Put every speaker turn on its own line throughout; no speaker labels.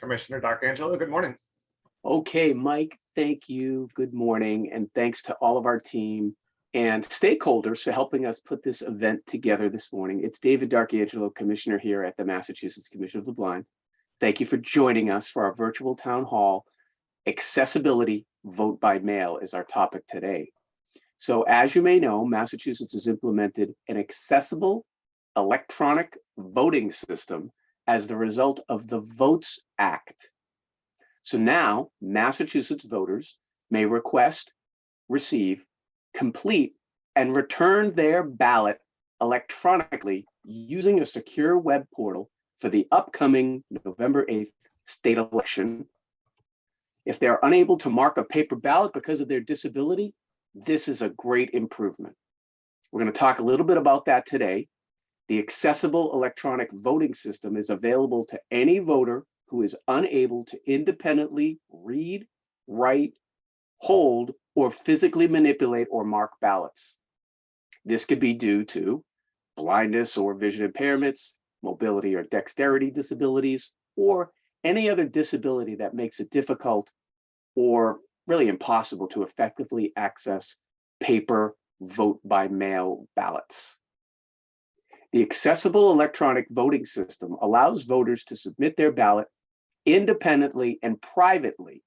Commissioner D'Angelo, good morning.
Okay, Mike, thank you. Good morning. And thanks to all of our team and stakeholders for helping us put this event together this morning. It's David D'Angelo, Commissioner here at the Massachusetts Commission of the Blind. Thank you for joining us for our virtual town hall. Accessibility, vote by mail is our topic today. So as you may know, Massachusetts has implemented an accessible electronic voting system as the result of the Votes Act. So now Massachusetts voters may request, receive, complete, and return their ballot electronically using a secure web portal for the upcoming November 8th state election. If they're unable to mark a paper ballot because of their disability, this is a great improvement. We're going to talk a little bit about that today. The accessible electronic voting system is available to any voter who is unable to independently read, write, hold, or physically manipulate or mark ballots. This could be due to blindness or vision impairments, mobility or dexterity disabilities, or any other disability that makes it difficult or really impossible to effectively access paper vote by mail ballots. The accessible electronic voting system allows voters to submit their ballot independently and privately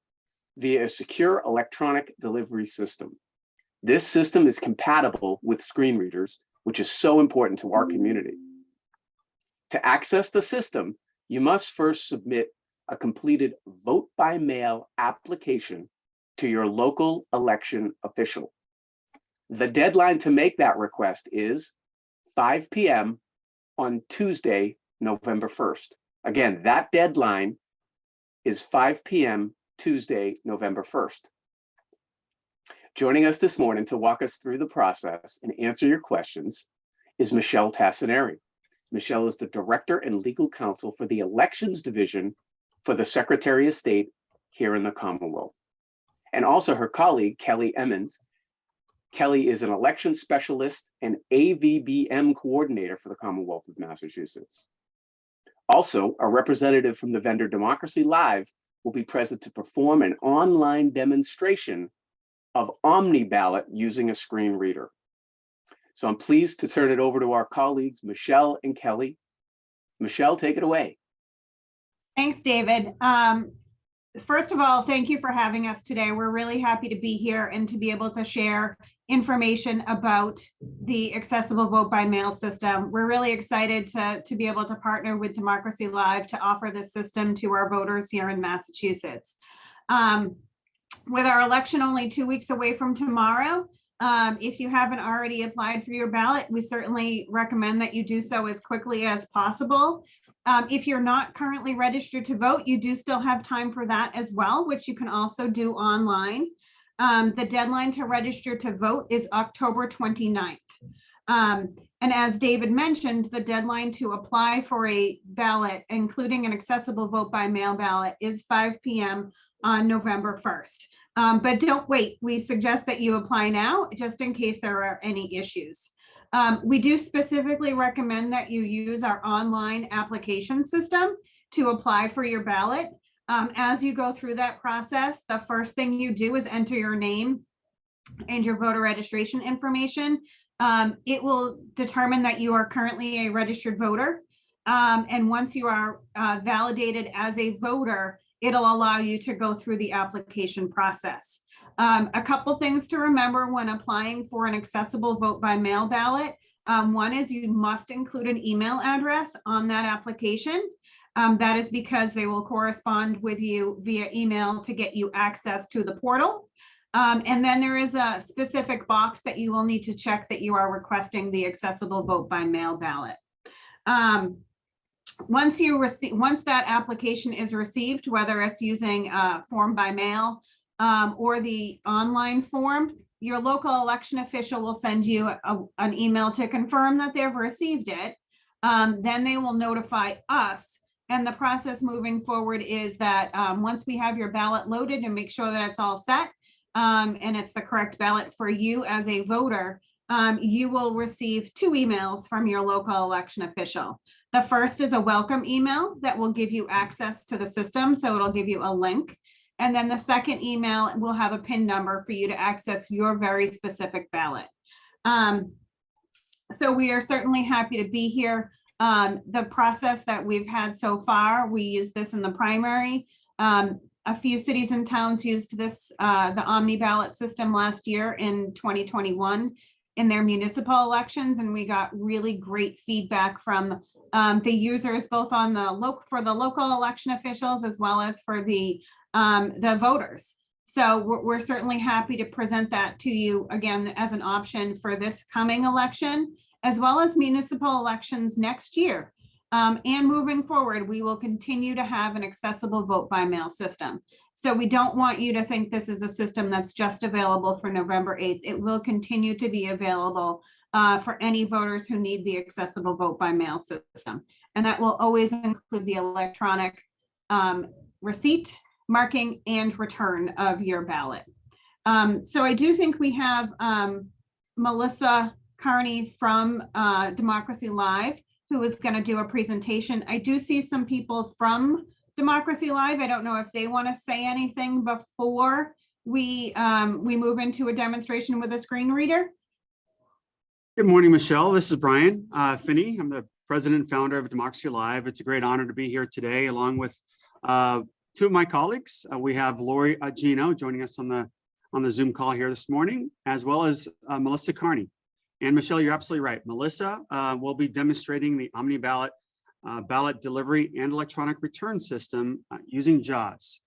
via a secure electronic delivery system. This system is compatible with screen readers, which is so important to our community. To access the system, you must first submit a completed vote by mail application to your local election official. The deadline to make that request is 5 p.m. on Tuesday, November 1st. Again, that deadline is 5 p.m. Tuesday, November 1st. Joining us this morning to walk us through the process and answer your questions is Michelle Tassinari. Michelle is the Director and Legal Counsel for the Elections Division for the Secretary of State here in the Commonwealth. And also her colleague, Kelly Emmons. Kelly is an election specialist and AVBM coordinator for the Commonwealth of Massachusetts. Also, a representative from the vendor Democracy Live will be present to perform an online demonstration of OmniBallot using a screen reader. So I'm pleased to turn it over to our colleagues, Michelle and Kelly. Michelle, take it away.
Thanks, David. First of all, thank you for having us today. We're really happy to be here and to be able to share information about the accessible vote by mail system. We're really excited to be able to partner with Democracy Live to offer this system to our voters here in Massachusetts. With our election only 2 weeks away from tomorrow, if you haven't already applied for your ballot, we certainly recommend that you do so as quickly as possible. If you're not currently registered to vote, you do still have time for that as well, which you can also do online. The deadline to register to vote is October 29th. And as David mentioned, the deadline to apply for a ballot, including an accessible vote by mail ballot, is 5 p.m. on November 1st. But don't wait. We suggest that you apply now, just in case there are any issues. We do specifically recommend that you use our online application system to apply for your ballot. As you go through that process, the first thing you do is enter your name and your voter registration information. It will determine that you are currently a registered voter. And once you are validated as a voter, it'll allow you to go through the application process. A couple things to remember when applying for an accessible vote by mail ballot. One is you must include an email address on that application. That is because they will correspond with you via email to get you access to the portal. And then there is a specific box that you will need to check that you are requesting the accessible vote by mail ballot. Once that application is received, whether it's using form by mail or the online form, your local election official will send you an email to confirm that they've received it. Then they will notify us. And the process moving forward is that once we have your ballot loaded and make sure that it's all set and it's the correct ballot for you as a voter, you will receive 2 emails from your local election official. The first is a welcome email that will give you access to the system. So it'll give you a link. And then the second email will have a PIN number for you to access your very specific ballot. So we are certainly happy to be here. The process that we've had so far, we use this in the primary. A few cities and towns used this, the OmniBallot system last year in 2021 in their municipal elections, and we got really great feedback from the users, both on the for the local election officials as well as for the voters. So we're certainly happy to present that to you again as an option for this coming election, as well as municipal elections next year. And moving forward, we will continue to have an accessible vote by mail system. So we don't want you to think this is a system that's just available for November 8th. It will continue to be available for any voters who need the accessible vote by mail system. And that will always include the electronic receipt, marking, and return of your ballot. So I do think we have Melissa Carney from Democracy Live, who is going to do a presentation. I do see some people from Democracy Live. I don't know if they want to say anything before we move into a demonstration with a screen reader.
Good morning, Michelle. This is Brian Finney. I'm the president and founder of Democracy Live. It's a great honor to be here today, along with two of my colleagues. We have Lori Gino joining us on the Zoom call here this morning, as well as Melissa Carney. And Michelle, you're absolutely right. Melissa will be demonstrating the OmniBallot ballot delivery and electronic return system using JAWS.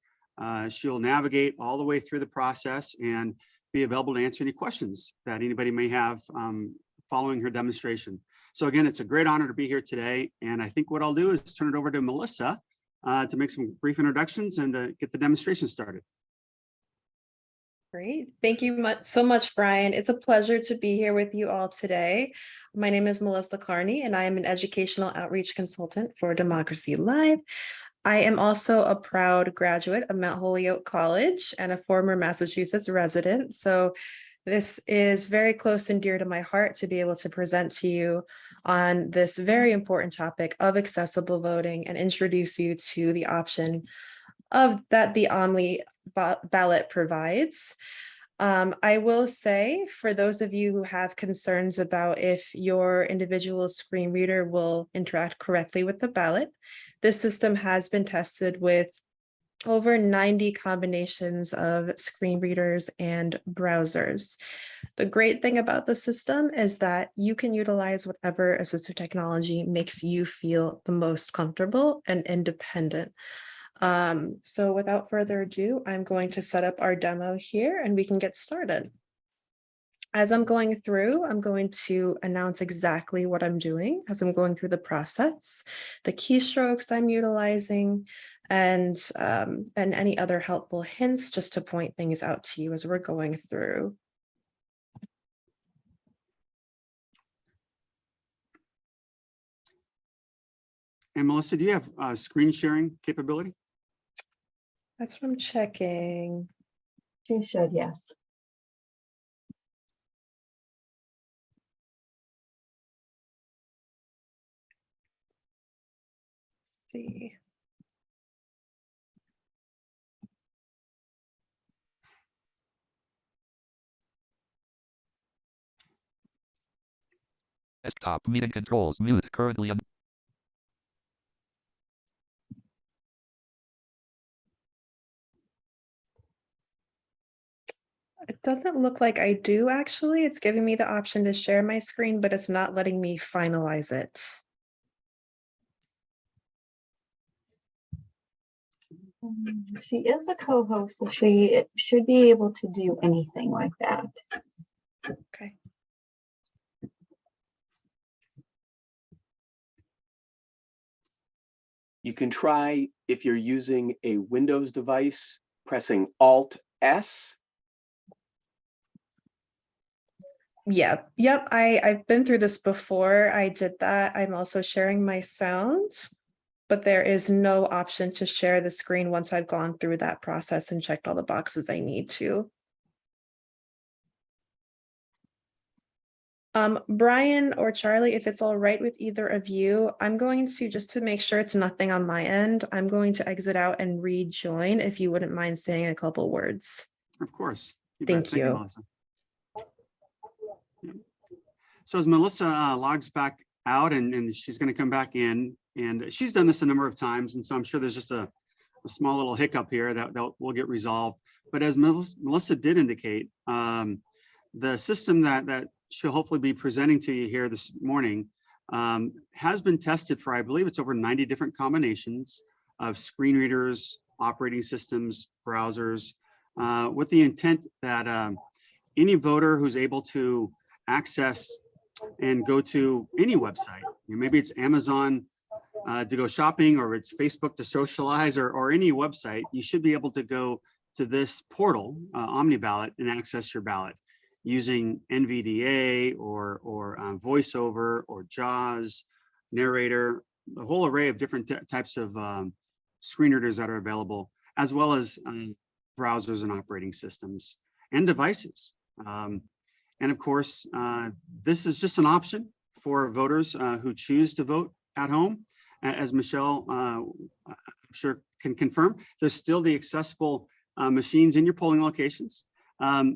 She'll navigate all the way through the process and be available to answer any questions that anybody may have following her demonstration. So again, it's a great honor to be here today. And I think what I'll do is turn it over to Melissa to make some brief introductions and to get the demonstration started.
Great. Thank you so much, Brian. It's a pleasure to be here with you all today. My name is Melissa Carney, and I am an educational outreach consultant for Democracy Live. I am also a proud graduate of Mount Holyoke College and a former Massachusetts resident. So this is very close and dear to my heart to be able to present to you on this very important topic of accessible voting and introduce you to the option of that the OmniBallot provides. I will say, for those of you who have concerns about if your individual screen reader will interact correctly with the ballot, this system has been tested with over 90 combinations of screen readers and browsers. The great thing about the system is that you can utilize whatever assistive technology makes you feel the most comfortable and independent. So without further ado, I'm going to set up our demo here and we can get started. As I'm going through, I'm going to announce exactly what I'm doing as I'm going through the process, the keystrokes I'm utilizing, and any other helpful hints just to point things out to you as we're going through.
And Melissa, do you have screen sharing capability?
That's what I'm checking.
You should, yes.
Let's see.
Desktop meeting controls mute currently on.
It doesn't look like I do, actually. It's giving me the option to share my screen, but it's not letting me finalize it.
She is a co-host, so she should be able to do anything like that.
Okay.
You can try, if you're using a Windows device, pressing Alt-S.
Yep. I've been through this before. I did that. I'm also sharing my sound, but there is no option to share the screen once I've gone through that process and checked all the boxes I need to. Brian or Charlie, if it's all right with either of you, I'm going to, just to make sure it's nothing on my end, I'm going to exit out and rejoin if you wouldn't mind saying a couple words.
Of course.
Thank you.
Melissa. So as Melissa logs back out and she's going to come back in, and she's done this a number of times, and so I'm sure there's just a small little hiccup here that will get resolved. But as Melissa did indicate, the system that she'll hopefully be presenting to you here this morning has been tested for, I believe it's over 90 different combinations of screen readers, operating systems, browsers, with the intent that any voter who's able to access and go to any website, maybe it's Amazon to go shopping, or it's Facebook to socialize, or any website, you should be able to go to this portal, OmniBallot, and access your ballot using NVDA or VoiceOver or JAWS, Narrator, a whole array of different types of screen readers that are available, as well as browsers and operating systems and devices. And of course, this is just an option for voters who choose to vote at home. As Michelle, I'm sure can confirm, there's still the accessible machines in your polling locations.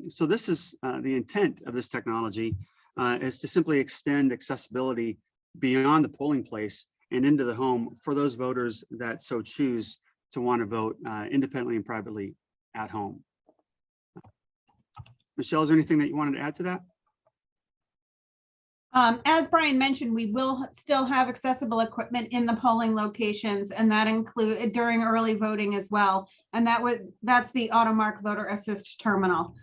So this is the intent of this technology, is to simply extend accessibility beyond the polling place and into the home for those voters that so choose to want to vote independently and privately at home. Michelle, is there anything that you wanted to add to that?
As Brian mentioned, we will still have accessible equipment in the polling locations, and that include during early voting as well. And that's the AutoMark Voter Assist Terminal.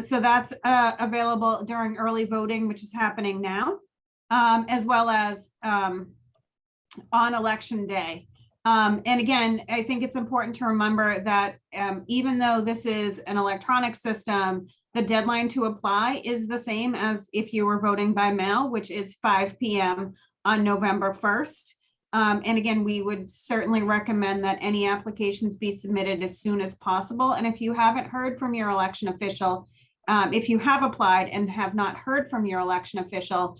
So that's available during early voting, which is happening now, as well as on election day. And again, I think it's important to remember that even though this is an electronic system, the deadline to apply is the same as if you were voting by mail, which is 5 p.m. on November 1st. And again, we would certainly recommend that any applications be submitted as soon as possible. And if you haven't heard from your election official, if you have applied and have not heard from your election official,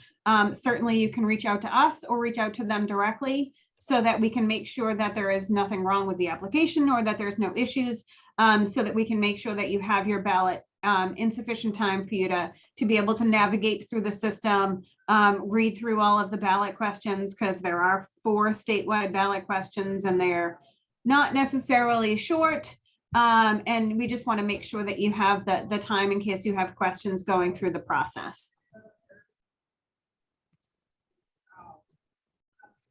certainly you can reach out to us or reach out to them directly so that we can make sure that there is nothing wrong with the application or that there's no issues, so that we can make sure that you have your ballot in sufficient time for you to be able to navigate through the system, read through all of the ballot questions, because there are 4 statewide ballot questions and they're not necessarily short. And we just want to make sure that you have the time in case you have questions going through the process.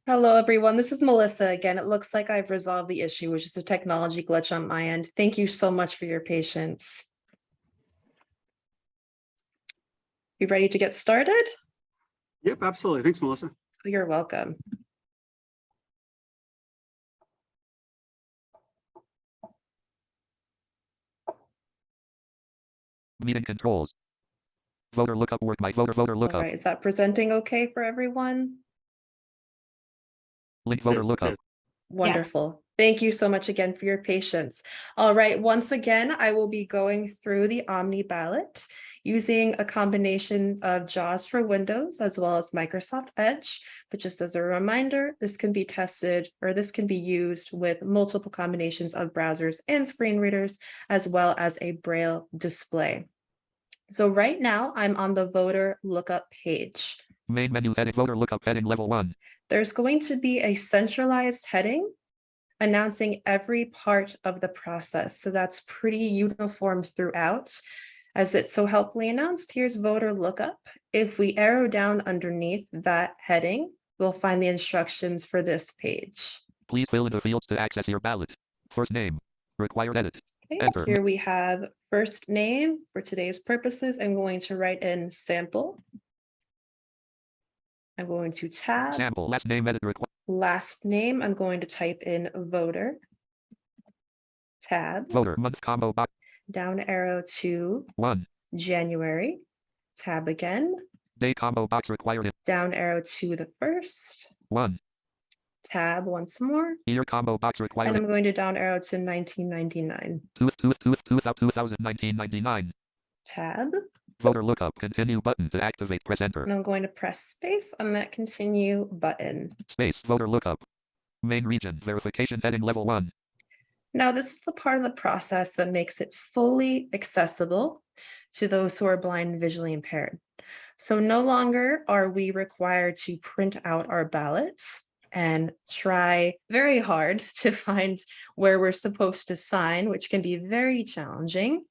Hello, everyone. This is Melissa again. It looks like I've resolved the issue, which is a technology glitch on my end. Thank you so much for your patience. You ready to get started?
Yep, absolutely. Thanks, Melissa.
You're welcome.
Meeting controls. Voter lookup work by voter
All
lookup.
right, is that presenting okay for everyone?
Link voter
Yes,
lookup.
yes.
Wonderful. Thank you so much again for your patience. All right, once again, I will be going through the OmniBallot using a combination of JAWS for Windows as well as Microsoft Edge. But just as a reminder, this can be tested, or this can be used with multiple combinations of browsers and screen readers, as well as a Braille display. So right now I'm on the voter lookup page.
Main menu, edit voter lookup, heading level 1.
There's going to be a centralized heading announcing every part of the process. So that's pretty uniform throughout. As it's so helpfully announced, here's voter lookup. If we arrow down underneath that heading, we'll find the instructions for this page.
Please fill in the fields to access your ballot. First name. Required edit.
Okay,
Enter.
here we have first name. For today's purposes, I'm going to write in sample. I'm going to tab.
Sample. Last name edit required.
Last name, I'm going to type in voter. Tab.
Voter month combo box.
Down arrow to
1.
January. Tab again.
Day combo box required.
Down arrow to the 1st.
1.
Tab once more.
Year combo box
And
required.
I'm going to down arrow to 1999.
2019-99.
Tab.
Voter lookup. Continue button to activate. Press enter.
And I'm going to press space on that continue button.
Space. Voter lookup. Main region. Verification heading level 1.
Now, this is the part of the process that makes it fully accessible to those who are blind and visually impaired. So no longer are we required to print out our ballot and try very hard to find where we're supposed to sign, which can be very challenging.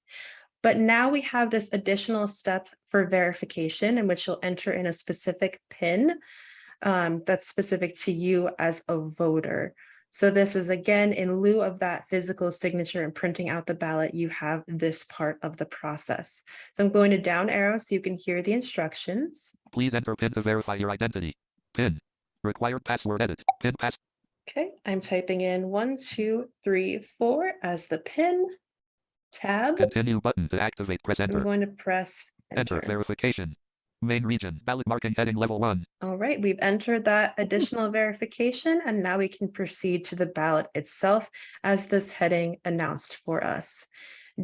But now we have this additional step for verification in which you'll enter in a specific PIN that's specific to you as a voter. So this is, again, in lieu of that physical signature and printing out the ballot, you have this part of the process. So I'm going to down arrow so you can hear the instructions.
Please enter PIN to verify your identity. PIN. Required password edit. PIN pass.
Okay, I'm typing in 1, 2, 3, 4 as the PIN. Tab.
Continue button to activate. Press
I'm
enter.
going to press
Enter. Verification. Main region. Ballot marking heading level 1.
All right, we've entered that additional verification, and now we can proceed to the ballot itself as this heading announced for us.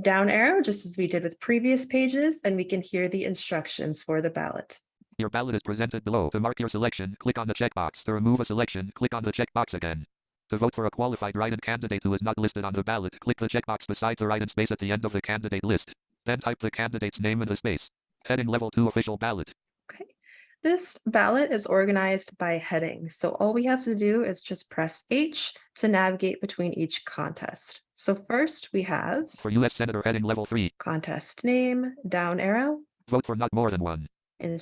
Down arrow, just as we did with previous pages, and we can hear the instructions for the ballot.
Your ballot is presented below. To mark your selection, click on the checkbox. To remove a selection, click on the checkbox again. To vote for a qualified write-in candidate who is not listed on the ballot, click the checkbox beside the write-in space at the end of the candidate list. Then type the candidate's name in the space. Heading level 2 official ballot.
Okay, this ballot is organized by heading. So all we have to do is just press H to navigate between each contest. So first we have
For U.S. Senator heading level 3.
contest name, down arrow,
Vote for not more than 1.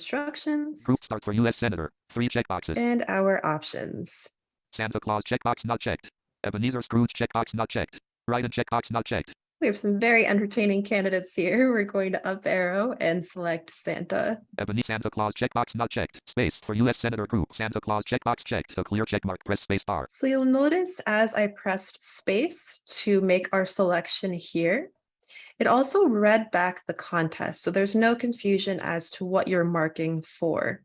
instructions,
Group start for U.S. Senator. 3 checkboxes.
and our options.
Santa Claus checkbox not checked. Ebenezer Scrooge checkbox not checked. Write-in checkbox not checked.
We have some very entertaining candidates here. We're going to up arrow and select Santa.
Ebony Santa Claus checkbox not checked. Space for U.S. Senator group. Santa Claus checkbox checked. A clear checkmark. Press space bar.
So you'll notice as I pressed space to make our selection here, it also read back the contest. So there's no confusion as to what you're marking for.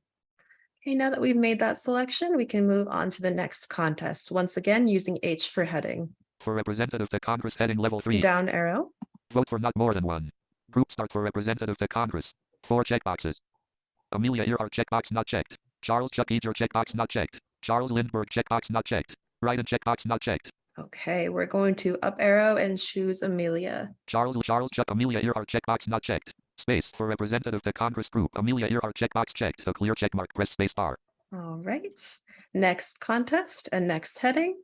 Okay, now that we've made that selection, we can move on to the next contest. Once again, using H for heading.
For representative to Congress heading level 3.
Down arrow.
Vote for not more than 1. Group start for representative to Congress. 4 checkboxes. Amelia Earhart checkbox not checked. Charles Chuck Eager checkbox not checked. Charles Lindbergh checkbox not checked. Write-in checkbox not checked.
Okay, we're going to up arrow and choose Amelia.
Charles Chuck Amelia Earhart checkbox not checked. Space for representative to Congress group. Amelia Earhart checkbox checked. A clear checkmark. Press space bar.
All right. Next contest and next heading.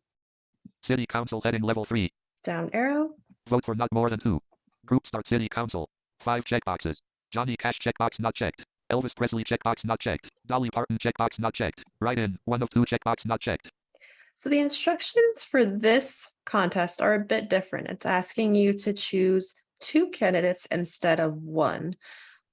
City Council heading level 3.
Down arrow.
Vote for not more than 2. Group start City Council. 5 checkboxes. Johnny Cash checkbox not checked. Elvis Presley checkbox not checked. Dolly Parton checkbox not checked. Write-in 1 of 2 checkbox not checked.
So the instructions for this contest are a bit different. It's asking you to choose 2 candidates instead of 1.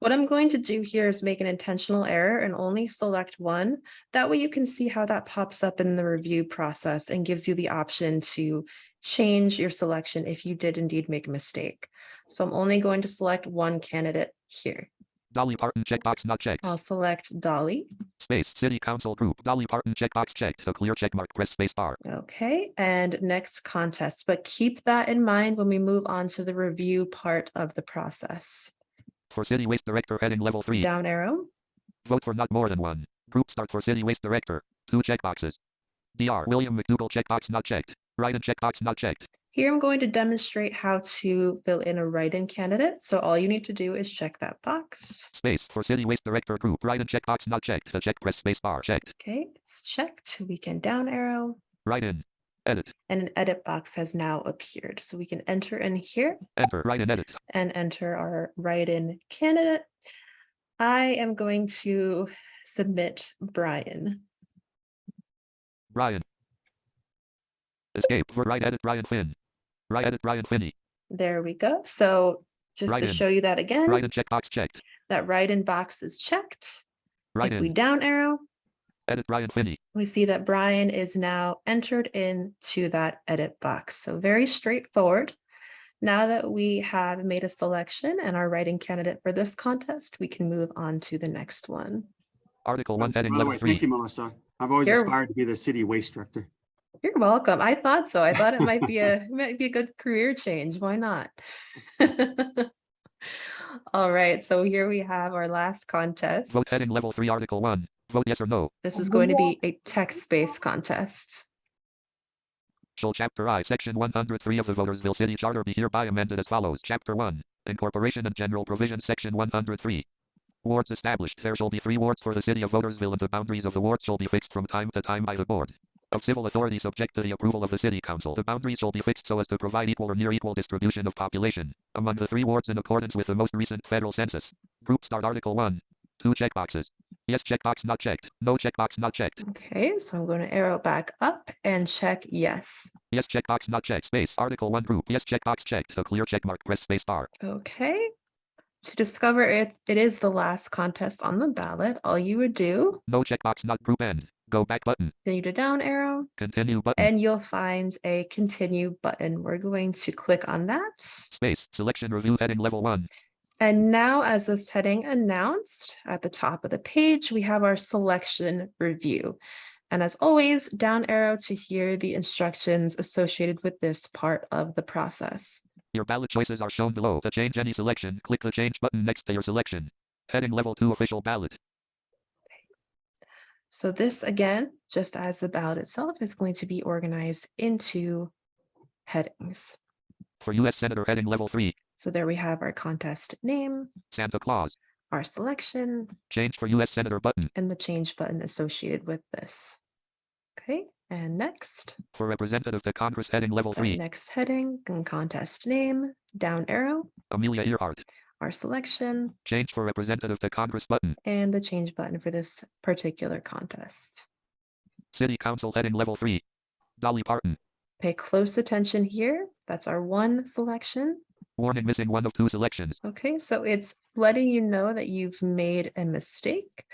What I'm going to do here is make an intentional error and only select 1. That way you can see how that pops up in the review process and gives you the option to change your selection if you did indeed make a mistake. So I'm only going to select 1 candidate here.
Dolly Parton checkbox not checked.
I'll select Dolly.
Space City Council group. Dolly Parton checkbox checked. A clear checkmark. Press space bar.
Okay, and next contest, but keep that in mind when we move on to the review part of the process.
For City Waste Director heading level 3.
Down arrow.
Vote for not more than 1. Group start for City Waste Director. 2 checkboxes. Dr. William McDougall checkbox not checked. Write-in checkbox not checked.
Here I'm going to demonstrate how to fill in a write-in candidate. So all you need to do is check that box.
Space for City Waste Director group. Write-in checkbox not checked. To check, press space bar. Checked.
Okay, it's checked. We can down arrow.
Write-in. Edit.
And an edit box has now appeared. So we can enter in here
Enter. Write-in edit.
and enter our write-in candidate. I am going to submit Brian.
Brian. Escape. For right edit Brian Finn. Right edit Brian Finney.
There we go. So just to
Write-in.
show you that again,
Write-in checkbox checked.
that write-in box is checked. If we
Write-in.
down arrow,
Edit Brian Finney.
we see that Brian is now entered into that edit box. So very straightforward. Now that we have made a selection and are writing candidate for this contest, we can move on to the next one.
Article 1 heading
By the
level
way,
3.
thank you, Melissa. I've always
You're-
aspired to be the city waste director.
You're welcome. I thought so. I thought it might be a good career change. Why not? All right, so here we have our last contest.
Vote heading level 3, Article 1. Vote yes or no.
This is going to be a text-based contest.
Shall Chapter I, Section 103 of the Votersville City Charter be hereby amended as follows. Chapter 1. Incorporation and General Provisions, Section 103. Wards established. There shall be 3 wards for the city of Votersville, and the boundaries of the wards shall be fixed from time to time by the Board of Civil Authority subject to the approval of the City Council. The boundaries shall be fixed so as to provide equal or near equal distribution of population among the 3 wards in accordance with the most recent federal census. Group start. Article 1. 2 checkboxes. Yes checkbox not checked. No checkbox not checked.
Okay, so I'm going to arrow back up and check yes.
Yes checkbox not checked. Space. Article 1 group. Yes checkbox checked. A clear checkmark. Press space bar.
Okay. To discover if it is the last contest on the ballot, all you would do,
No checkbox not group end. Go back button.
continue to down arrow,
Continue button.
and you'll find a continue button. We're going to click on that.
Space. Selection review heading level 1.
And now, as this heading announced at the top of the page, we have our selection review. And as always, down arrow to hear the instructions associated with this part of the process.
Your ballot choices are shown below. To change any selection, click the change button next to your selection. Heading level 2 official ballot.
So this, again, just as the ballot itself, is going to be organized into headings.
For U.S. Senator heading level 3.
So there we have our contest name,
Santa Claus.
our selection,
Change for U.S. Senator button.
and the change button associated with this. Okay, and next,
For Representative to Congress heading level
that
3.
next heading and contest name, down arrow,
Amelia Earhart.
our selection,
Change for Representative to Congress button.
and the change button for this particular contest.
City Council heading level 3. Dolly Parton.
Pay close attention here. That's our one selection.
Warning missing 1 of 2 selections.
Okay, so it's letting you know that you've made a mistake.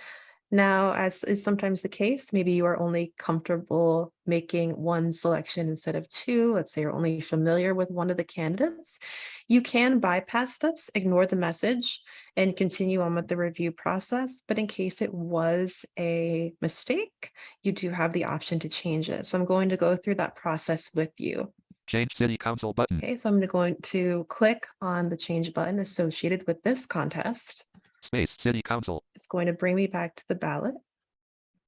Now, as is sometimes the case, maybe you are only comfortable making 1 selection instead of 2. Let's say you're only familiar with one of the candidates. You can bypass this, ignore the message, and continue on with the review process. But in case it was a mistake, you do have the option to change it. So I'm going to go through that process with you.
Change City Council button.
Okay, so I'm going to click on the change button associated with this contest.
Space City Council.
It's going to bring me back to the ballot.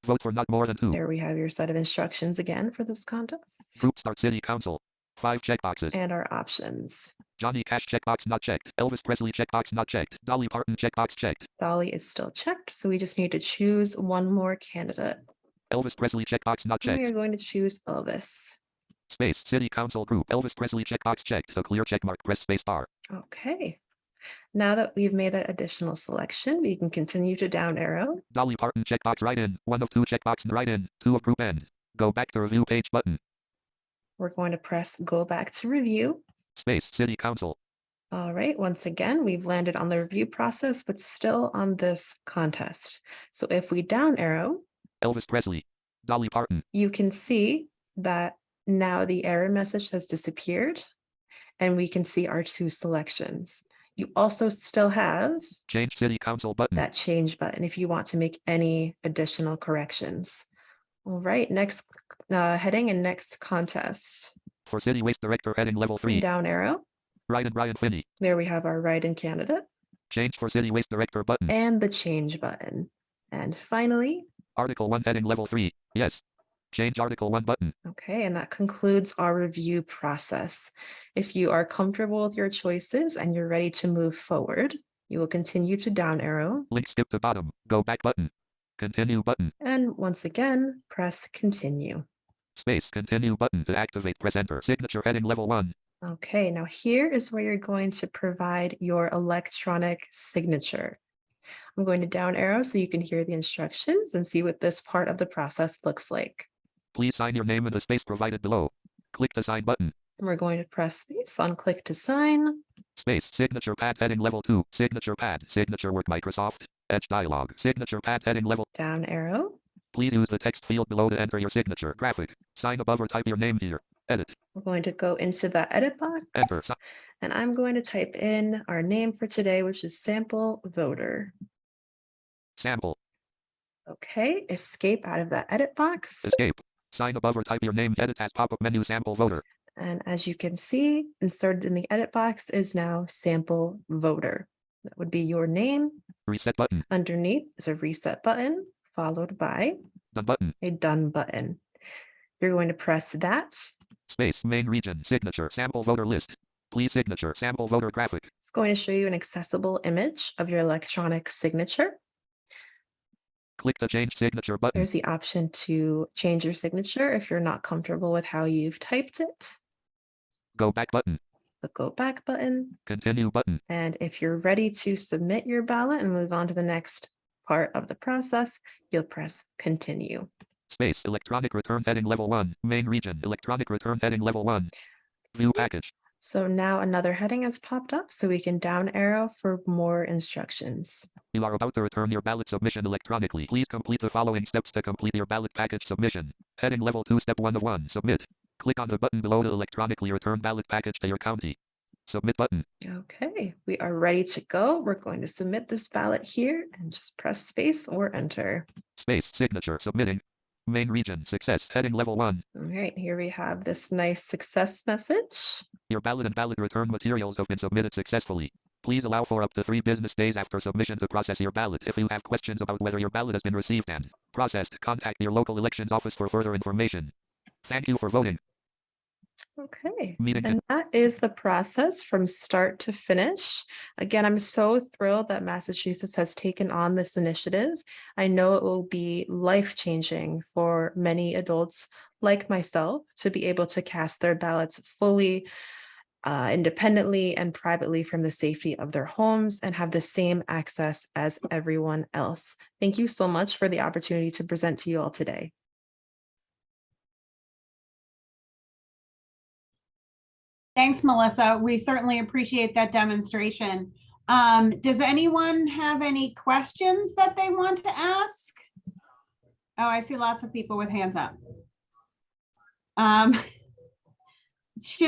Vote for not more than 2.
There we have your set of instructions again for this contest.
Group start City Council. 5 checkboxes.
And our options.
Johnny Cash checkbox not checked. Elvis Presley checkbox not checked. Dolly Parton checkbox checked.
Dolly is still checked, so we just need to choose one more candidate.
Elvis Presley checkbox not
And
checked.
we are going to choose Elvis.
Space City Council group. Elvis Presley checkbox checked. A clear checkmark. Press space bar.
Okay. Now that we've made that additional selection, we can continue to down arrow.
Dolly Parton checkbox right in. 1 of 2 checkbox right in. 2 of group end. Go back to review page button.
We're going to press go back to review.
Space City Council.
All right, once again, we've landed on the review process, but still on this contest. So if we down arrow,
Elvis Presley. Dolly Parton.
you can see that now the error message has disappeared and we can see our 2 selections. You also still have
Change City Council button.
that change button if you want to make any additional corrections. All right, next heading and next contest.
For City Waste Director heading level 3.
Down arrow.
Write-in Brian Finney.
There we have our write-in candidate
Change for City Waste Director button.
and the change button. And finally,
Article 1 heading level 3. Yes. Change Article 1 button.
okay, and that concludes our review process. If you are comfortable with your choices and you're ready to move forward, you will continue to down arrow.
Link skip to bottom. Go back button. Continue button.
And once again, press continue.
Space continue button to activate. Press enter. Signature heading level 1.
Okay, now here is where you're going to provide your electronic signature. I'm going to down arrow so you can hear the instructions and see what this part of the process looks like.
Please sign your name in the space provided below. Click the sign button.
And we're going to press this on click to sign.
Space signature pad heading level 2. Signature pad. Signature work Microsoft. Edge dialog. Signature pad heading level.
Down arrow.
Please use the text field below to enter your signature. Graphic. Sign above or type your name here. Edit.
We're going to go into that edit box.
Enter.
And I'm going to type in our name for today, which is sample voter.
Sample.
Okay, escape out of that edit box.
Escape. Sign above or type your name. Edit as pop-up menu. Sample voter.
And as you can see, inserted in the edit box is now sample voter. That would be your name.
Reset button.
Underneath is a reset button, followed by
Done button.
a done button. You're going to press that.
Space. Main region. Signature. Sample voter list. Please signature. Sample voter graphic.
It's going to show you an accessible image of your electronic signature.
Click the change signature button.
There's the option to change your signature if you're not comfortable with how you've typed it.
Go back button.
The go back button.
Continue button.
And if you're ready to submit your ballot and move on to the next part of the process, you'll press continue.
Space. Electronic return heading level 1. Main region. Electronic return heading level 1. View package.
So now another heading has popped up, so we can down arrow for more instructions.
You are about to return your ballot submission electronically. Please complete the following steps to complete your ballot package submission. Heading level 2, step 1 of 1. Submit. Click on the button below to electronically return ballot package to your county. Submit button.
Okay, we are ready to go. We're going to submit this ballot here and just press space or enter.
Space. Signature. Submitting. Main region. Success. Heading level 1.
All right, here we have this nice success message.
Your ballot and ballot return materials have been submitted successfully. Please allow for up to 3 business days after submission to process your ballot. If you have questions about whether your ballot has been received and processed, contact your local elections office for further information. Thank you for voting.
Okay,
Meeting
and that is the process from start to finish. Again, I'm so thrilled that Massachusetts has taken on this initiative. I know it will be life-changing for many adults like myself to be able to cast their ballots fully, independently and privately from the safety of their homes and have the same access as everyone else. Thank you so much for the opportunity to present to you all today.
Thanks, Melissa. We certainly appreciate that demonstration. Does anyone have any questions that they want to ask? Oh, I see lots of people with hands up.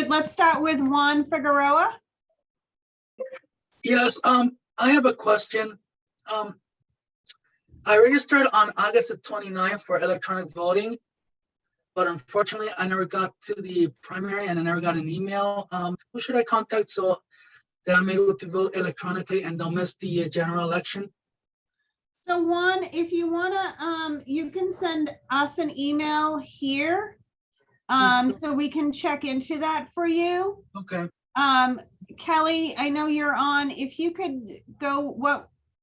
Let's start with Juan Figueroa.
Yes, I have a question. I registered on August the 29th for electronic voting, but unfortunately I never got to the primary and I never got an email. Who should I contact so that I'm able to vote electronically and don't miss the general election?
So Juan, if you wanna, you can send us an email here. So we can check into that for you.
Okay.
Kelly, I know you're on. If you could go,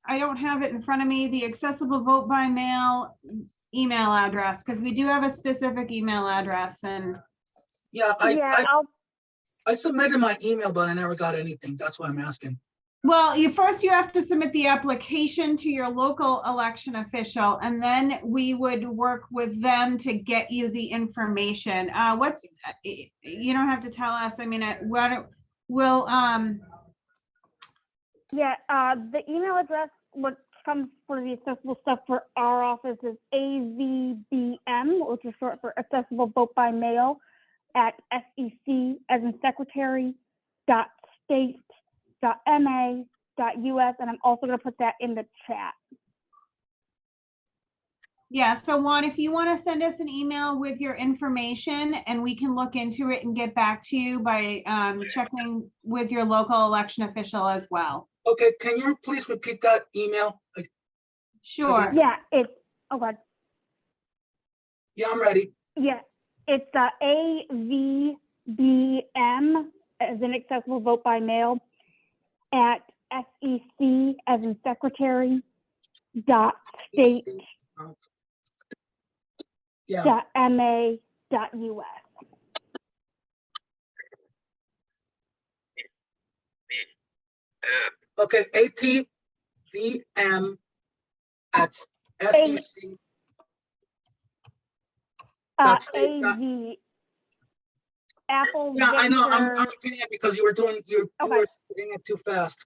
I don't have it in front of me, the accessible vote by mail email address, because we do have a specific email address. And
yeah, I submitted my email, but I never got anything. That's why I'm asking.
well, you have to submit the application to your local election official, and then we would work with them to get you the information. You don't have to tell us. I mean,
the email address, what comes for the accessible stuff for our office is AVBM, which is short for accessible vote by mail, at SEC as in secretary .state.ma.us, and I'm also going to put that in the chat.
Yeah, so Juan, if you want to send us an email with your information and we can look into it and get back to you by checking with your local election official as well.
Okay, can you please repeat that email?
Sure.
Yeah, it's, oh God.
Yeah, I'm ready.
Yeah, it's AVBM as in accessible vote by mail at SEC as in secretary .state .ma.us.
Okay, ATVM at SEC.
AV Apple.
Yeah, I know. I'm
Victor.
repeating it because you were doing you were doing it too fast.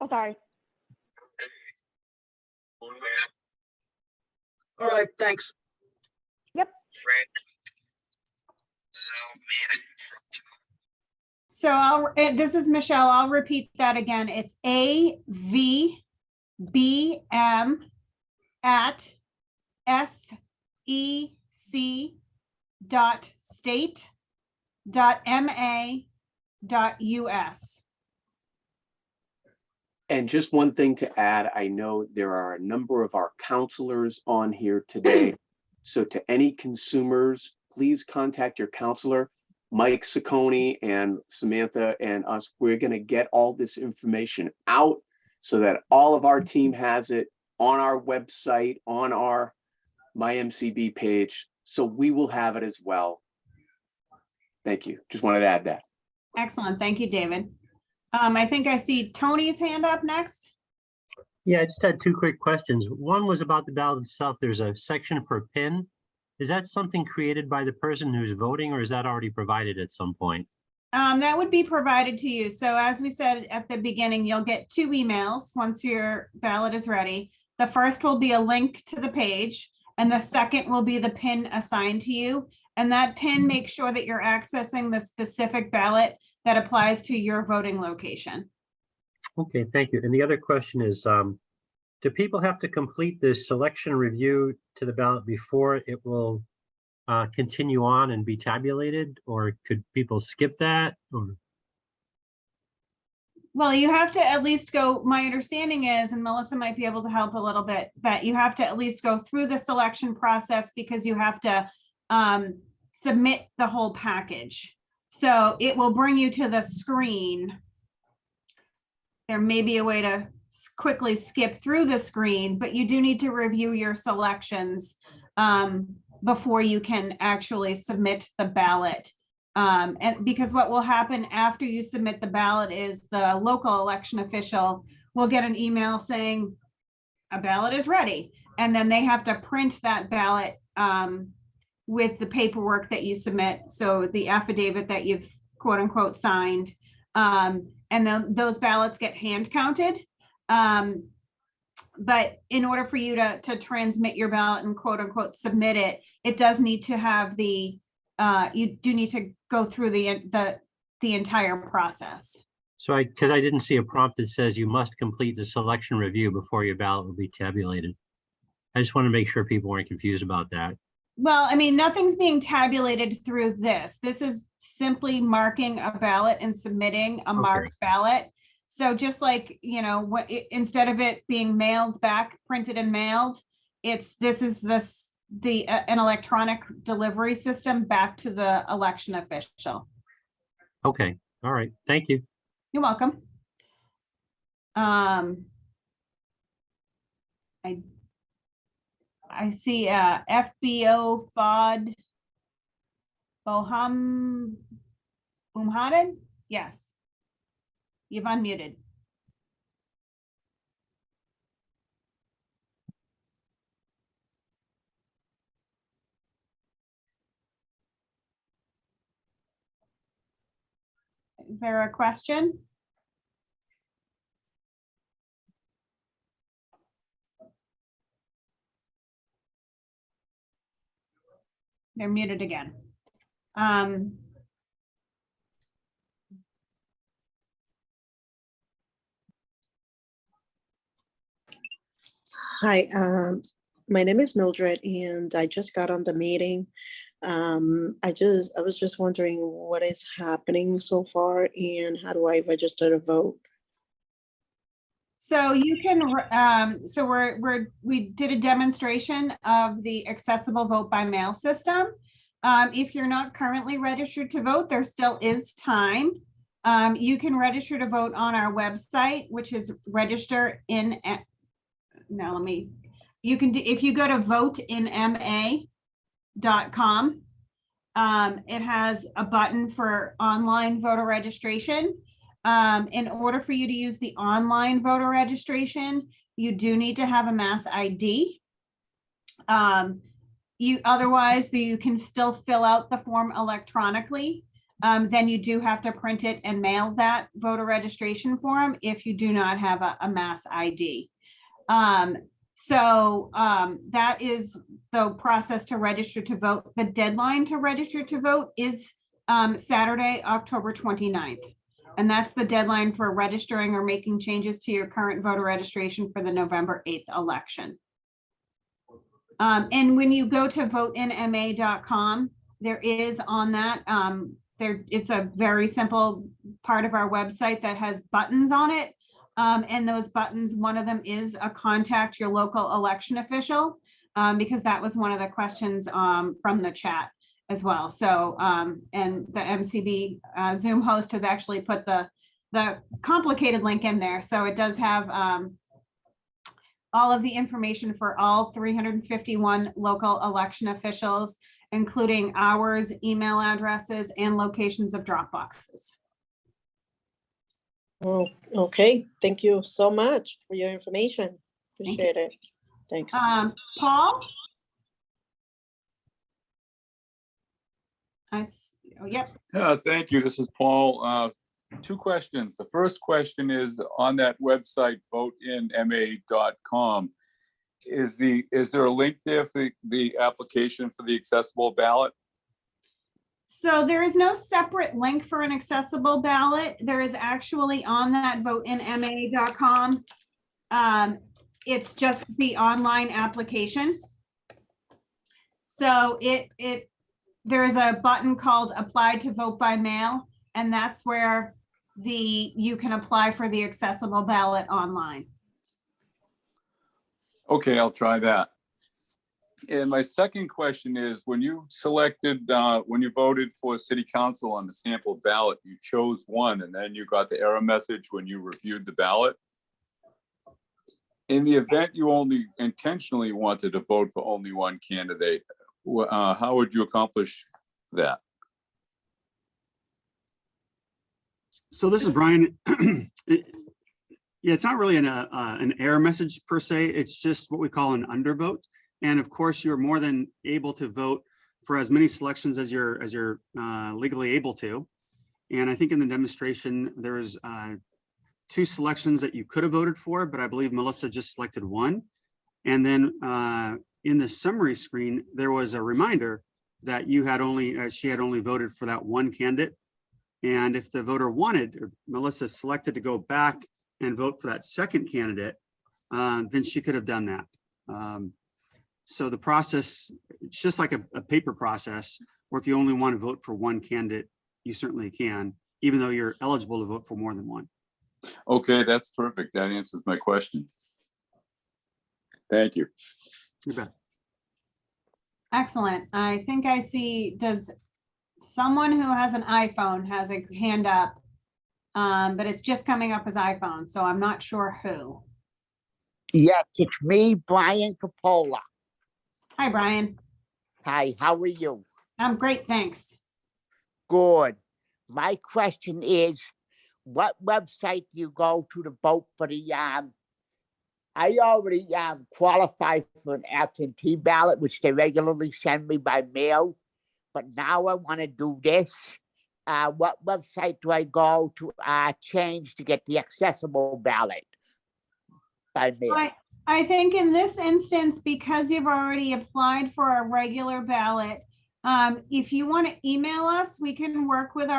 Oh, sorry.
All right, thanks.
Yep.
So this is Michelle. I'll repeat that again. It's AVBM at SEC.state.ma.us.
And just one thing to add, I know there are a number of our counselors on here today. So to any consumers, please contact your counselor. Mike Saccone and Samantha and us, we're going to get all this information out so that all of our team has it on our website, on our My MCB page. So we will have it as well. Thank you. Just wanted to add that.
Excellent. Thank you, David. I think I see Tony's hand up next.
Yeah, I just had two quick questions. One was about the ballot itself. There's a section for PIN. Is that something created by the person who's voting, or is that already provided at some point?
That would be provided to you. So as we said at the beginning, you'll get 2 emails once your ballot is ready. The first will be a link to the page, and the second will be the PIN assigned to you. And that PIN makes sure that you're accessing the specific ballot that applies to your voting location.
Okay, thank you. And the other question is, do people have to complete this selection review to the ballot before it will continue on and be tabulated, or could people skip that? Or...
Well, you have to at least go, my understanding is, and Melissa might be able to help a little bit, that you have to at least go through the selection process because you have to submit the whole package. So it will bring you to the screen. There may be a way to quickly skip through the screen, but you do need to review your selections before you can actually submit the ballot. And because what will happen after you submit the ballot is the local election official will get an email saying a ballot is ready. And then they have to print that ballot with the paperwork that you submit. So the affidavit that you've quote unquote signed. And then those ballots get hand counted. But in order for you to transmit your ballot and quote unquote submit it, it does need to have the, you do need to go through the entire process.
So because I didn't see a prompt that says you must complete the selection review before your ballot will be tabulated. I just want to make sure people weren't confused about that.
Well, I mean, nothing's being tabulated through this. This is simply marking a ballot and submitting a marked ballot. So just like, you know, what instead of it being mailed back, printed and mailed, this is an electronic delivery system back to the election official.
Okay. All right. Thank you.
You're welcome. I see FBO FOD Boomhaded. Yes. You've unmuted. Is there a question? They're muted again.
Hi, my name is Mildred, and I just got on the meeting. I was just wondering what is happening so far, and how do I register to vote?
So you can, we did a demonstration of the accessible vote by mail system. If you're not currently registered to vote, there still is time. You can register to vote on our website, which is if you go to voteinma.com, it has a button for online voter registration. In order for you to use the online voter registration, you do need to have a mass ID. Otherwise, you can still fill out the form electronically. Then you do have to print it and mail that voter registration form if you do not have a mass ID. That is the process to register to vote. The deadline to register to vote is Saturday, October 29th. And that's the deadline for registering or making changes to your current voter registration for the November 8th election. And when you go to voteinma.com, there is on that, it's a very simple part of our website that has buttons on it. And those buttons, one of them is a contact your local election official, because that was one of the questions from the chat as well. So, and the MCB Zoom host has actually put the complicated link in there. So it does have all of the information for all 351 local election officials, including hours, email addresses, and locations of drop boxes.
Oh, okay. Thank you so much for your information. Appreciate it. Thanks.
Paul? Yep.
Thank you. This is Paul. Two questions. The first question is on that website, voteinma.com. Is there a link there for the application for the accessible ballot?
So there is no separate link for an accessible ballot. There is actually on that voteinma.com. It's just the online application. So there is a button called apply to vote by mail, and that's where you can apply for the accessible ballot online.
Okay, I'll try that. And my second question is, when you voted for city council on the sample ballot, you chose one, and then you got the error message when you reviewed the ballot. In the event you only intentionally wanted to vote for only one candidate, how would you accomplish that?
So this is Brian. Yeah, it's not really an error message per se. It's just what we call an undervote. And of course, you're more than able to vote for as many selections as you're legally able to. And I think in the demonstration, there was 2 selections that you could have voted for, but I believe Melissa just selected one. And then in the summary screen, there was a reminder that she had only voted for that one candidate. And if the voter wanted, or Melissa selected to go back and vote for that second candidate, then she could have done that. So the process, it's just like a paper process, where if you only want to vote for one candidate, you certainly can, even though you're eligible to vote for more than one.
Okay, that's perfect. That answers my question. Thank you.
You bet.
Excellent. I think I see, does someone who has an iPhone has a hand up, but it's just coming up as iPhone, so I'm not sure who.
Yes, it's me, Brian Capola.
Hi, Brian.
Hi, how are you?
I'm great, thanks.
Good. My question is, what website do you go to vote for the, I already qualify for an absentee ballot, which they regularly send me by mail, but now I want to do this. What website do I go to change to get the accessible ballot by mail?
I think in this instance, because you've already applied for a regular ballot, if you want to email us, we can work with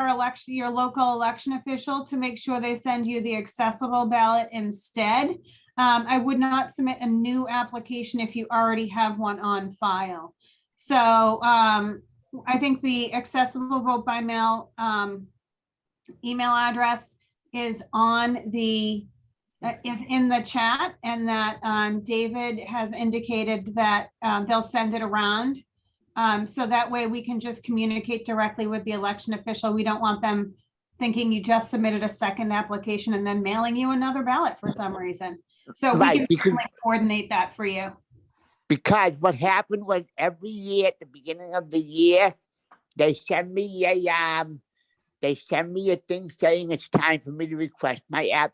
your local election official to make sure they send you the accessible ballot instead. I would not submit a new application if you already have one on file. So I think the accessible vote by mail email address is in the chat, and that David has indicated that they'll send it around. So that way we can just communicate directly with the election official. We don't want them thinking you just submitted a second application and then mailing you another ballot for some reason. So we can coordinate that for you.
Because what happened was every year at the beginning of the year, they send me a thing saying it's time for me to request my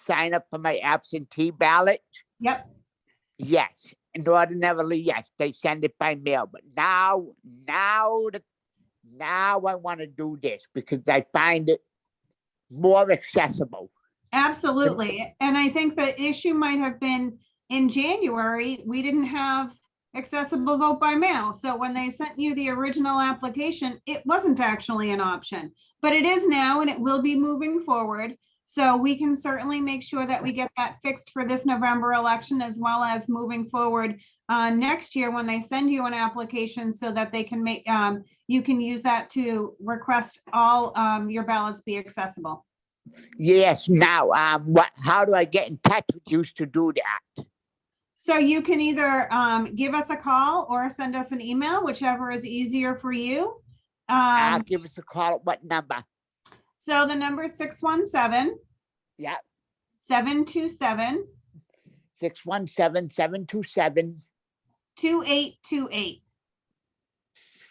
sign up for my absentee ballot.
Yep.
Yes. And ordinarily, yes, they send it by mail. But now I want to do this because I find it more accessible.
Absolutely. And I think the issue might have been in January, we didn't have accessible vote by mail. So when they sent you the original application, it wasn't actually an option, but it is now, and it will be moving forward. So we can certainly make sure that we get that fixed for this November election, as well as moving forward next year when they send you an application, so that they can make, you can use that to request all your ballots be accessible.
Yes, now, how do I get in touch with you to do that?
So you can either give us a call or send us an email, whichever is easier for you.
Give us a call. What number?
So the number is 617
Yeah,
727
617-727
2828.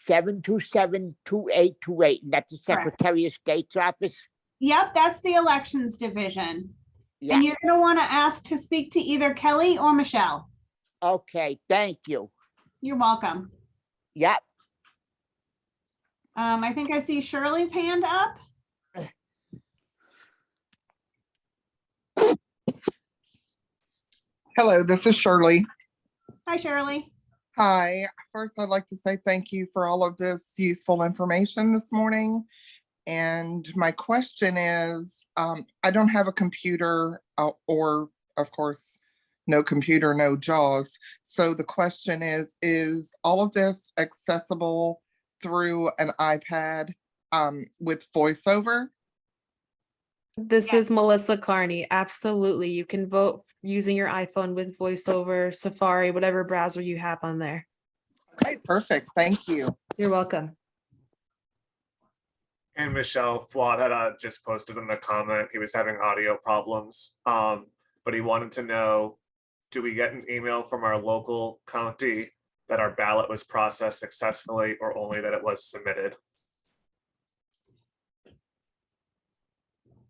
727-2828. And that's the
Correct.
Secretary of State's office?
Yep, that's the elections division.
Yeah,
And you're going to want to ask to speak to either Kelly or Michelle.
okay, thank you.
You're welcome.
Yep,
I think I see Shirley's hand up.
Hello, this is Shirley.
Hi, Shirley.
Hi. First, I'd like to say thank you for all of this useful information this morning. And my question is, I don't have a computer or, of course, no computer, no JAWS. So the question is all of this accessible through an iPad with VoiceOver?
This
Yes.
is Melissa Carney. Absolutely. You can vote using your iPhone with VoiceOver, Safari, whatever browser you have on there.
Okay, perfect. Thank you.
You're welcome.
And Michelle Flawed had just posted in the comment, he was having audio problems, but he wanted to know, do we get an email from our local county that our ballot was processed successfully or only that it was submitted?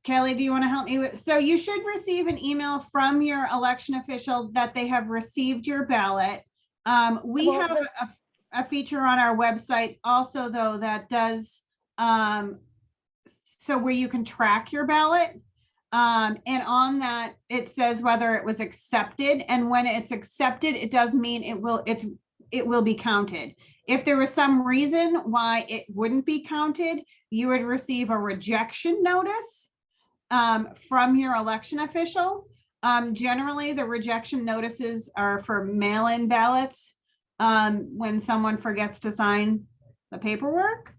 Kelly, do you want to help me with? So you should receive an email from your election official that they have received your ballot. We have a feature on our website also, though, that does so where you can track your ballot. And on that, it says whether it was accepted. And when it's accepted, it does mean it will be counted. If there was some reason why it wouldn't be counted, you would receive a rejection notice from your election official. Generally, the rejection notices are for mail-in ballots when someone forgets to sign the paperwork.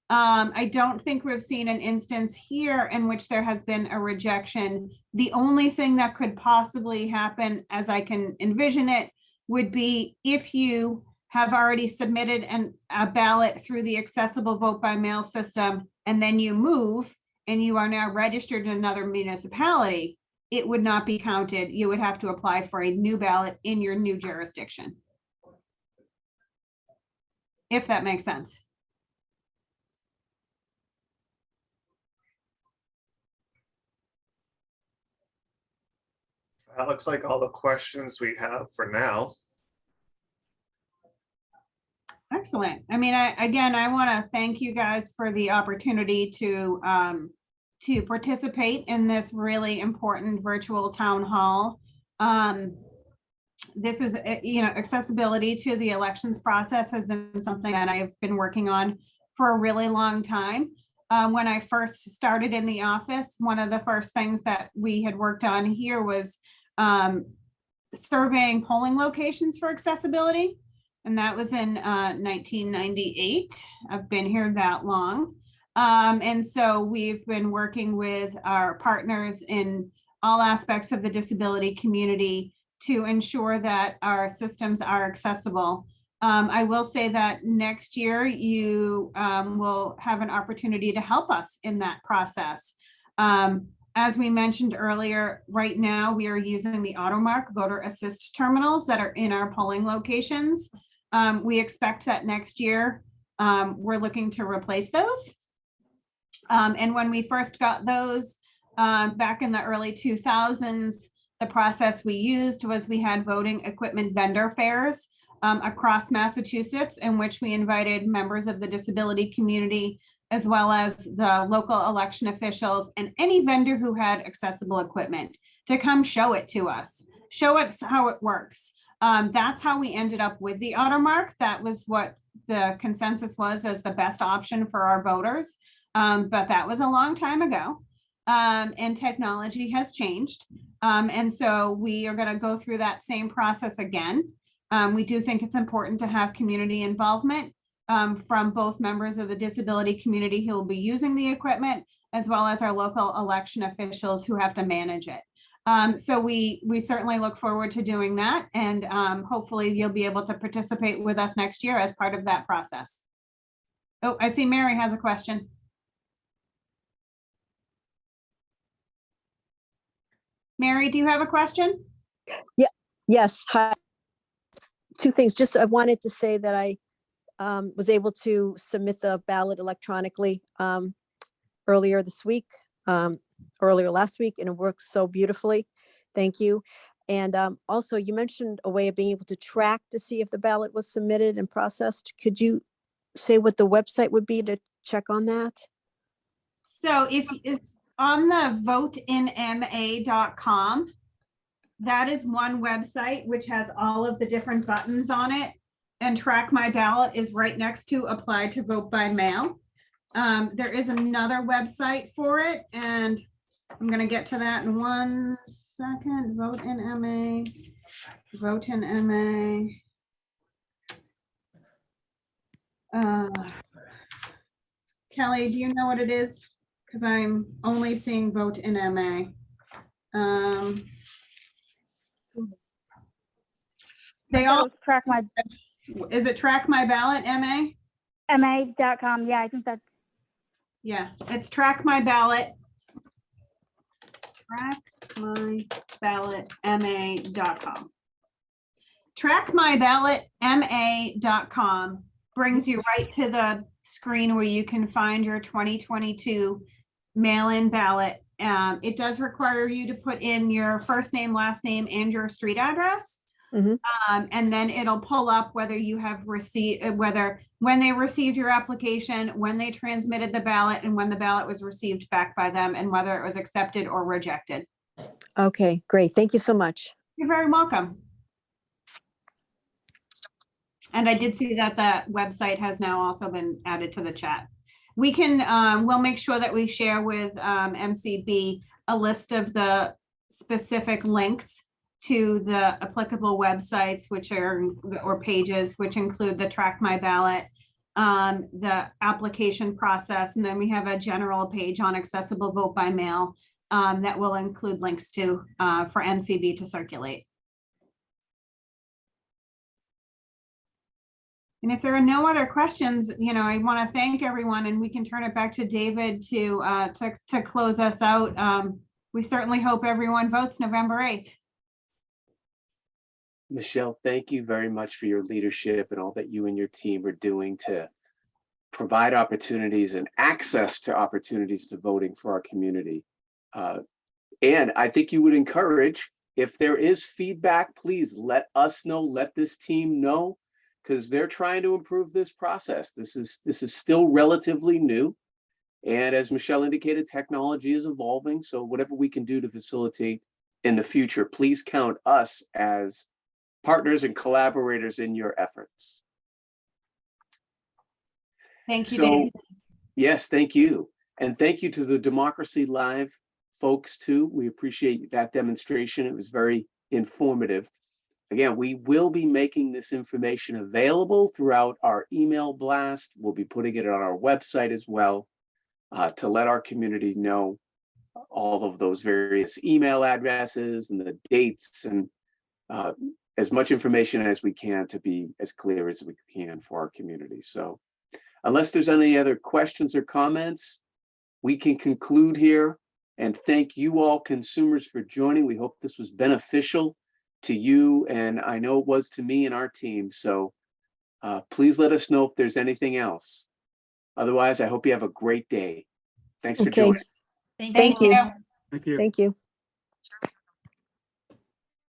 I don't think we've seen an instance here in which there has been a rejection. The only thing that could possibly happen, as I can envision it, would be if you have already submitted a ballot through the accessible vote by mail system, and then you move and you are now registered in another municipality, it would not be counted. You would have to apply for a new ballot in your new jurisdiction. If that makes sense.
That looks like all the questions we have for now.
Excellent. I mean, I want to thank you guys for the opportunity to participate in this really important virtual town hall. This is, accessibility to the elections process has been something that I've been working on for a really long time. When I first started in the office, one of the first things that we had worked on here was surveying polling locations for accessibility. And that was in 1998. I've been here that long. And so we've been working with our partners in all aspects of the disability community to ensure that our systems are accessible. I will say that next year you will have an opportunity to help us in that process. As we mentioned earlier, right now we are using the AutoMark voter assist terminals that are in our polling locations. We expect that next year we're looking to replace those. And when we first got those back in the early 2000s, the process we used was we had voting equipment vendor fairs across Massachusetts, in which we invited members of the disability community, as well as the local election officials and any vendor who had accessible equipment to come show it to us, show us how it works. That's how we ended up with the AutoMark. That was what the consensus was as the best option for our voters. But that was a long time ago. And technology has changed. And so we are going to go through that same process again. We do think it's important to have community involvement from both members of the disability community who will be using the equipment, as well as our local election officials who have to manage it. So we certainly look forward to doing that, and hopefully you'll be able to participate with us next year as part of that process. Oh, I see Mary has a question. Mary, do you have a question?
Yes, hi. Two things. Just I wanted to say that I was able to submit the ballot electronically earlier this week, earlier last week, and it works so beautifully. Thank you. And also, you mentioned a way of being able to track to see if the ballot was submitted and processed. Could you say what the website would be to check on that?
So if it's on the voteinma.com, that is one website which has all of the different buttons on it, and Track My Ballot is right next to Apply to Vote by Mail. There is another website for it, and I'm going to get to that in 1 second. Vote in MA. Kelly, do you know what it is? Because I'm only seeing Vote in MA. They all
Track My.
Is it Track My Ballot MA?
MA.com. Yeah, I think that's.
Yeah, it's Track My Ballot. TrackMyBallotMA.com. TrackMyBallotMA.com brings you right to the screen where you can find your 2022 mail-in ballot. It does require you to put in your first name, last name, and your street address. And then it'll pull up whether you have received, when they received your application, when they transmitted the ballot, and when the ballot was received back by them, and whether it was accepted or rejected.
Okay, great. Thank you so much.
You're very welcome. And I did see that that website has now also been added to the chat. We can, we'll make sure that we share with MCB a list of the specific links to the applicable websites, which are, or pages, which include the Track My Ballot, the application process, and then we have a general page on accessible vote by mail that will include links to for MCB to circulate. And if there are no other questions, you know, I want to thank everyone, and we can turn it back to David to close us out. We certainly hope everyone votes November 8th.
Michelle, thank you very much for your leadership and all that you and your team are doing to provide opportunities and access to opportunities to voting for our community. And I think you would encourage, if there is feedback, please let us know, let this team know, because they're trying to improve this process. This is still relatively new. And as Michelle indicated, technology is evolving. So whatever we can do to facilitate in the future, please count us as partners and collaborators in your efforts.
Thank you,
So,
David.
yes, thank you. And thank you to the Democracy Live folks too. We appreciate that demonstration. It was very informative. Again, we will be making this information available throughout our email blast. We'll be putting it on our website as well to let our community know all of those various email addresses and the dates and as much information as we can to be as clear as we can for our community. So unless there's any other questions or comments, we can conclude here, and thank you all consumers for joining. We hope this was beneficial to you, and I know it was to me and our team. So please let us know if there's anything else. Otherwise, I hope you have a great day. Thanks for joining.
Thank you.
Thank you.
Thank you.